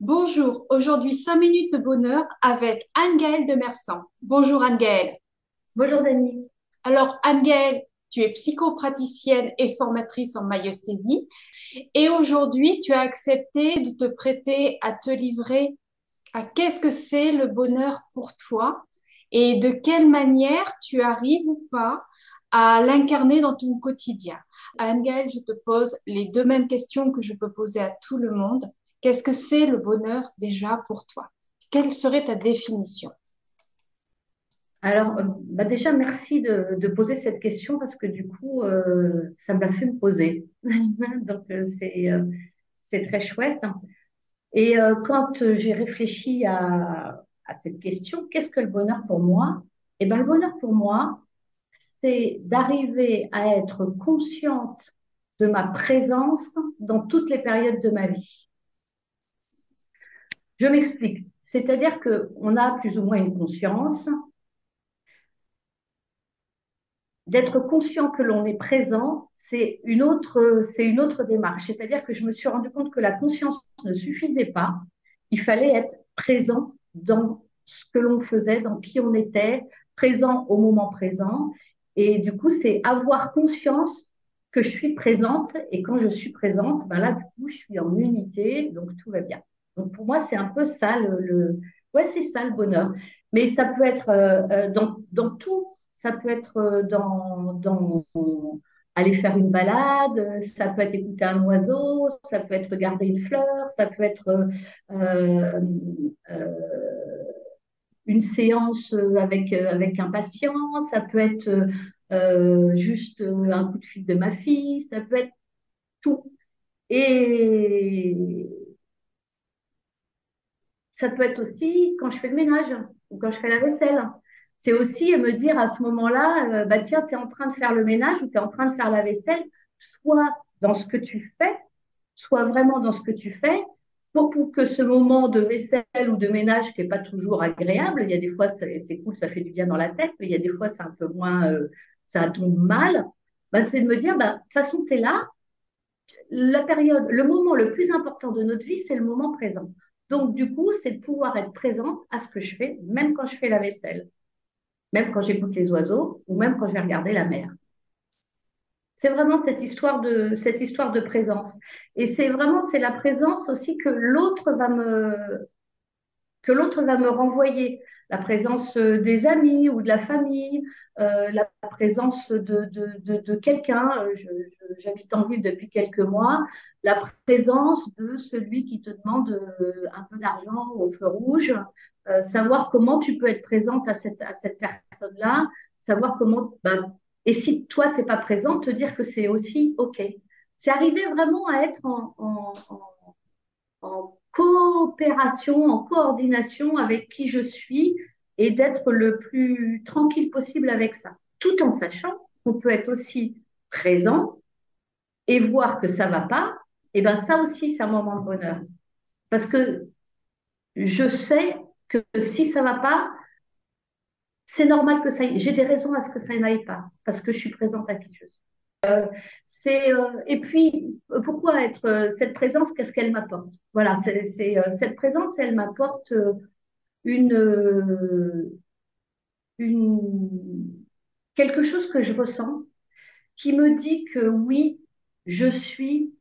Bonjour, aujourd'hui 5 minutes de bonheur avec Anne-Gaëlle de Mersan. Bonjour Anne-Gaëlle. Bonjour Dani. Alors Anne-Gaëlle, tu es psychopraticienne et formatrice en myosthésie et aujourd'hui tu as accepté de te prêter à te livrer à qu'est-ce que c'est le bonheur pour toi et de quelle manière tu arrives ou pas à l'incarner dans ton quotidien. Anne-Gaëlle, je te pose les deux mêmes questions que je peux poser à tout le monde. Qu'est-ce que c'est le bonheur déjà pour toi? Quelle serait ta définition? Déjà, merci de poser cette question parce que du coup, ça m'a fait me poser. C'est très chouette. Et quand j'ai réfléchi à cette question, qu'est-ce que le bonheur pour moi? Eh bien, le bonheur pour moi, c'est d'arriver à être consciente de ma présence dans toutes les périodes de ma vie. Je m'explique. C'est-à-dire qu'on a plus ou moins une conscience. D'être conscient que l'on est présent, c'est une autre démarche. C'est-à-dire que je me suis rendu compte que la conscience ne suffisait pas. Il fallait être présent dans ce que l'on faisait, dans qui on était, présent au moment présent. Et du coup, c'est avoir conscience que je suis présente. Et quand je suis présente, ben là, du coup, je suis en unité, donc tout va bien. Donc pour moi, c'est un peu ça ouais, c'est ça le bonheur. Mais ça peut être dans tout. Ça peut être aller faire une balade, ça peut être écouter un oiseau, ça peut être regarder une fleur, ça peut être euh, euh, une séance avec un patient, ça peut être juste un coup de fil de ma fille, ça peut être tout. Et ça peut être aussi quand je fais le ménage ou quand je fais la vaisselle. C'est aussi me dire à ce moment-là, bah tiens, tu es en train de faire le ménage ou tu es en train de faire la vaisselle, soit dans ce que tu fais, soit vraiment dans ce que tu fais, pour que ce moment de vaisselle ou de ménage qui n'est pas toujours agréable, il y a des fois c'est cool, ça fait du bien dans la tête, mais il y a des fois c'est un peu moins, ça tombe mal, bah, c'est de me dire, bah, de toute façon, tu es là, la période, le moment le plus important de notre vie, c'est le moment présent. Donc, du coup, c'est de pouvoir être présente à ce que je fais, même quand je fais la vaisselle, même quand j'écoute les oiseaux ou même quand je vais regarder la mer. C'est vraiment cette histoire de présence. Et c'est vraiment, c'est la présence aussi que l'autre va me renvoyer. La présence des amis ou de la famille, la présence de quelqu'un. J'habite en ville depuis quelques mois. La présence de celui qui te demande un peu d'argent au feu rouge. Savoir comment tu peux être présente à cette personne-là. Savoir comment. Ben, et si toi, tu n'es pas présente, te dire que c'est aussi OK. C'est arriver vraiment à être en coopération, en coordination avec qui je suis et d'être le plus tranquille possible avec ça, tout en sachant qu'on peut être aussi présent et voir que ça va pas. Et ben ça aussi, c'est un moment de bonheur parce que je sais que si ça va pas, c'est normal que ça aille. J'ai des raisons à ce que ça n'aille pas parce que je suis présente à qui je suis. Et puis, pourquoi être cette présence, qu'est-ce qu'elle m'apporte? Voilà, cette présence, elle m'apporte une, euh, une, quelque chose que je ressens qui me dit que oui, je suis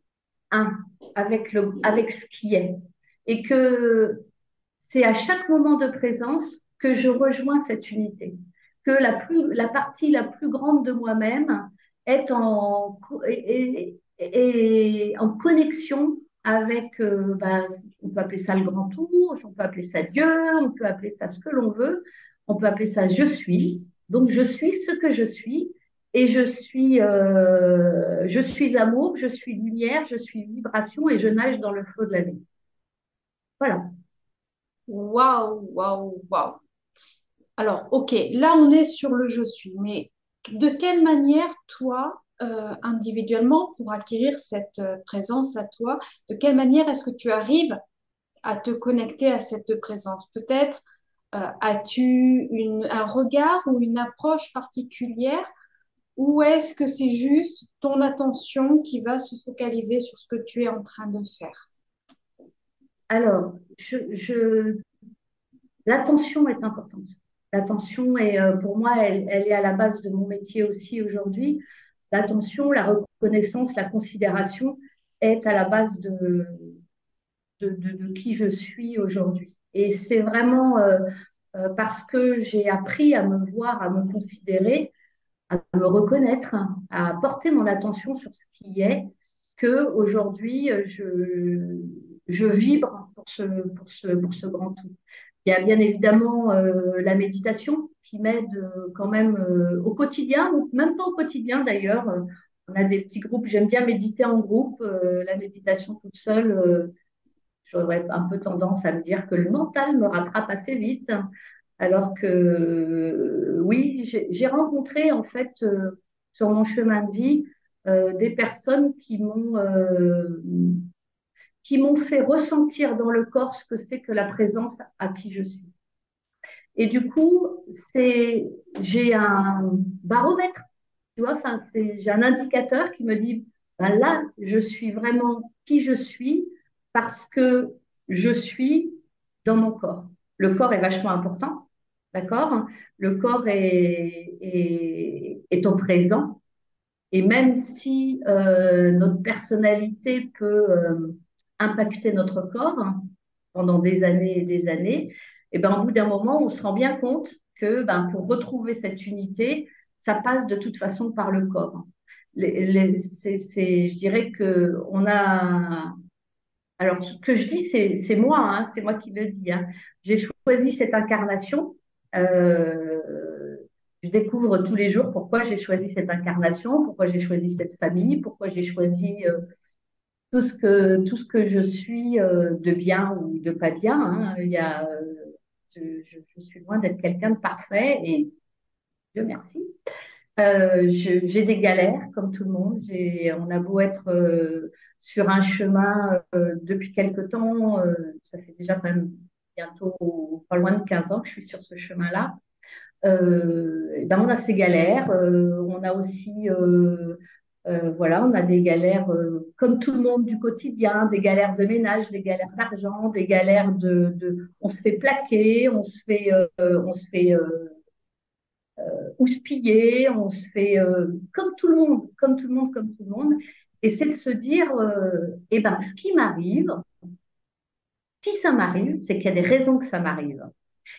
un avec ce qui est. Et que c'est à chaque moment de présence que je rejoins cette unité. Que la partie la plus grande de moi-même est en connexion avec, bah, on peut appeler ça le grand tout, on peut appeler ça Dieu, on peut appeler ça ce que l'on veut, on peut appeler ça je suis. Donc je suis ce que je suis et je suis amour, je suis lumière, je suis vibration et je nage dans le flot de la vie. Voilà. Waouh, waouh, waouh. Alors, ok, là on est sur le je suis, mais de quelle manière toi, individuellement, pour acquérir cette présence à toi, de quelle manière est-ce que tu arrives à te connecter à cette présence? Peut-être as-tu un regard ou une approche particulière ou est-ce que c'est juste ton attention qui va se focaliser sur ce que tu es en train de faire? Alors, l'attention est importante. L'attention est, pour moi, elle est à la base de mon métier aussi aujourd'hui. L'attention, la reconnaissance, la considération est à la base de qui je suis aujourd'hui. Et c'est vraiment parce que j'ai appris à me voir, à me considérer, à me reconnaître, à porter mon attention sur ce qui est, que aujourd'hui je vibre pour ce grand tout. Il y a bien évidemment la méditation qui m'aide quand même au quotidien, ou même pas au quotidien d'ailleurs. On a des petits groupes, j'aime bien méditer en groupe, la méditation toute seule. J'aurais un peu tendance à me dire que le mental me rattrape assez vite, alors que oui, j'ai rencontré en fait sur mon chemin de vie des personnes qui m'ont fait ressentir dans le corps ce que c'est que la présence à qui je suis. Et du coup, j'ai un baromètre, tu vois, enfin, j'ai un indicateur qui me dit, ben là, je suis vraiment qui je suis parce que je suis dans mon corps. Le corps est vachement important, d'accord? Le corps est au présent. Et même si notre personnalité peut impacter notre corps pendant des années et des années, et ben, au bout d'un moment, on se rend bien compte que ben, pour retrouver cette unité, ça passe de toute façon par le corps. Je dirais que on a. Alors, ce que je dis, c'est moi qui le dis. Hein. J'ai choisi cette incarnation. Euh, je découvre tous les jours pourquoi j'ai choisi cette incarnation, pourquoi j'ai choisi cette famille, pourquoi j'ai choisi tout ce que je suis de bien ou de pas bien. Hein. Je suis loin d'être quelqu'un de parfait et Dieu merci. J'ai des galères comme tout le monde. On a beau être sur un chemin depuis quelque temps, ça fait déjà quand même bientôt pas loin de 15 ans que je suis sur ce chemin-là. Et ben on a ces galères. On a aussi, voilà, on a des galères comme tout le monde du quotidien, des galères de ménage, des galères d'argent, des galères on se fait plaquer, on se fait houspiller, on se fait comme tout le monde, comme tout le monde, comme tout le monde. Et c'est de se dire, eh ben, ce qui m'arrive, si ça m'arrive, c'est qu'il y a des raisons que ça m'arrive.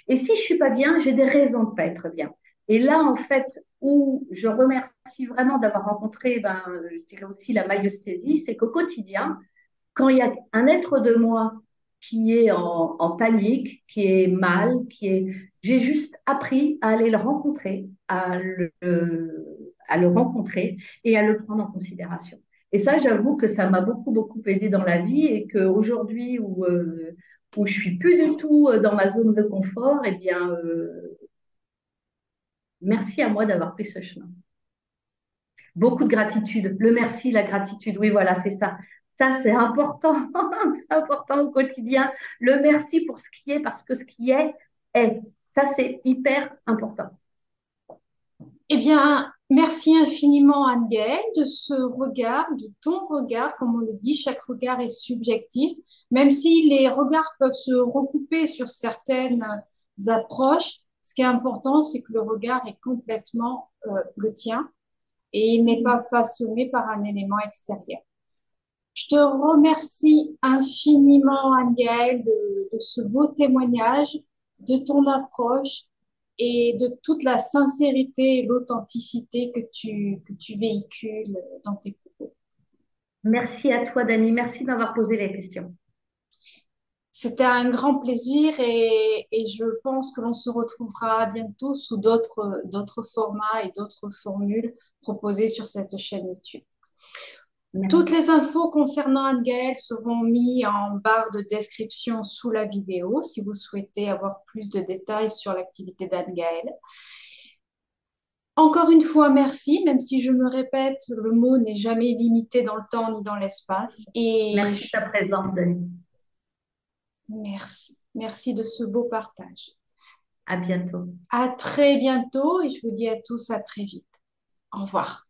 Et si je suis pas bien, j'ai des raisons de pas être bien. Et là, en fait, où je remercie vraiment d'avoir rencontré, ben, je dirais aussi la maïeusthésie, c'est qu'au quotidien, quand il y a un être de moi qui est en panique, qui est mal, j'ai juste appris à aller le rencontrer, à le rencontrer et à le prendre en considération. Et ça, j'avoue que ça m'a beaucoup, beaucoup aidé dans la vie et qu'aujourd'hui où je suis plus du tout dans ma zone de confort, eh bien, merci à moi d'avoir pris ce chemin. Beaucoup de gratitude. Le merci, la gratitude. Oui, voilà, c'est ça. Ça, c'est important. C'est important au quotidien. Le merci pour ce qui est, parce que ce qui est. Ça, c'est hyper important. Eh bien, merci infiniment Anne-Gaëlle de ce regard, de ton regard, comme on le dit, chaque regard est subjectif, même si les regards peuvent se recouper sur certaines approches. Ce qui est important, c'est que le regard est complètement le tien et il n'est pas façonné par un élément extérieur. Je te remercie infiniment, Anne-Gaëlle, de ce beau témoignage, de ton approche et de toute la sincérité et l'authenticité que tu véhicules dans tes propos. Merci à toi, Dani. Merci de m'avoir posé les questions. C'était un grand plaisir et je pense que l'on se retrouvera bientôt sous d'autres formats et d'autres formules proposées sur cette chaîne YouTube. Toutes Merci. les infos concernant Anne-Gaëlle seront mises en barre de description sous la vidéo si vous souhaitez avoir plus de détails sur l'activité d'Anne-Gaëlle. Encore une fois, merci, même si je me répète, le mot n'est jamais limité dans le temps ni dans l'espace. Et Merci de ta présence, Dani. merci, merci de ce beau partage. À bientôt. À très bientôt et je vous dis à tous à très vite. Au revoir.